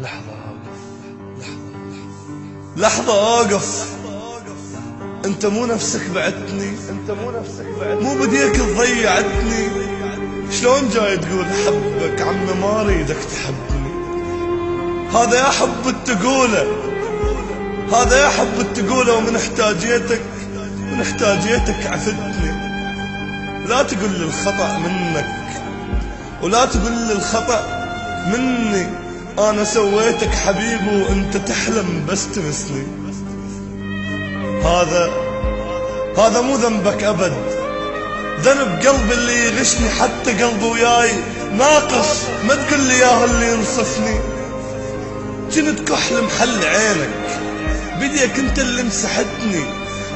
لحظة أوقف، لحظة أوقف. أنت مو نفسك بعتني، مو بديك ضيعتني. شلون جاي تقول أحبك عمي ما أريدك تحبني؟ هذا يا حب التقوله، هذا يا حب التقوله. ومن احتاجيتك عفتني. لا تقول لي الخطأ منك، ولا تقول لي الخطأ مني. أنا سويتك حبيبي وأنت تحلم بس تنسني. هذا مو ذنبك أبد، ذنب قلبي اللي يغشني. حتى قلبي وياي ناقص، ما تقول لي ياهو اللي ينصفني. جنت كحل محل عينك، بديك انت اللي مسحتني.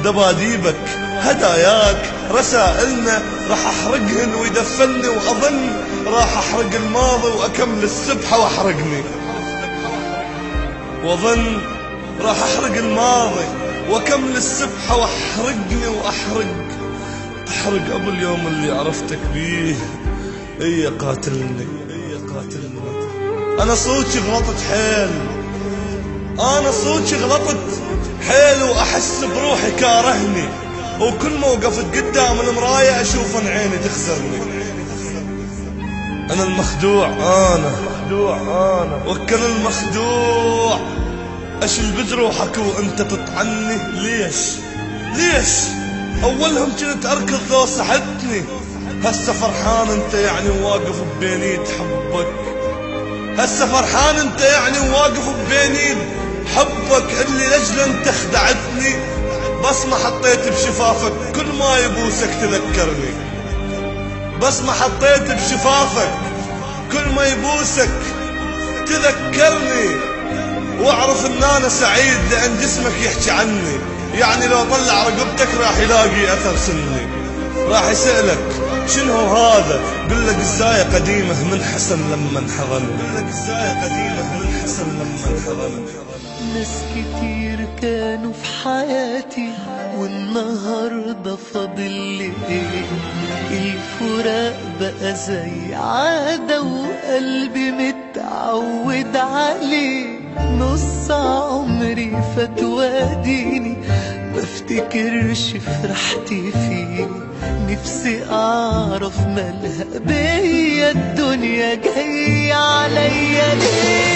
دباديبك، هداياك، رسائلنا راح احرقهن ويدفني. واظن راح احرق الماضي واكمل السبحة واحرقني. واظن راح احرق الماضي واكمل السبحة واحرقني تحرق ابو اليوم اللي عرفتك بيه. اي قاتلني. انا صوتي غلطت حيل، واحس بروحي كارهني. وكل ما وقفت قدام المراية اشوف ان عيني تخزرني. انا المخدوع، انا وكل المخدوع. اشل بجروحك وانت تطعني. ليش اولهم كنت اركض لو صحتني. هسه فرحان انت يعني واقف ببينيد حبك. هسه فرحان انت يعني واقف ببينيد حبك اللي لاجله انت خدعتني. بس ما حطيت بشفافك كل ما يبوسك تذكرني. بس ما حطيت بشفافك كل ما يبوسك تذكرني. واعرف ان انا سعيد لان جسمك يحكي عني. يعني لو طلع رقبتك راح يلاقي اثر سني. راح يسألك شنو هذا؟ قل لك الزاية قديمة من حسن لما انحضن. ناس كتير كانوا في حياتي والنهاردة فاضل لي ايه؟ الفراق بقى زي عادة وقلبي متعود عليه. نص عمري فات واديني بفتكرش فرحتي فيه. نفسي اعرف مالها بيا الدنيا جاية عليا ليه؟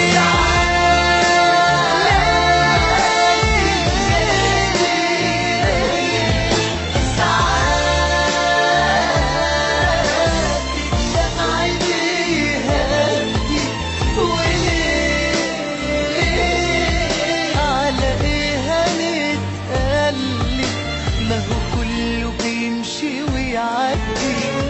ما هو كله بيمشي ويعدي.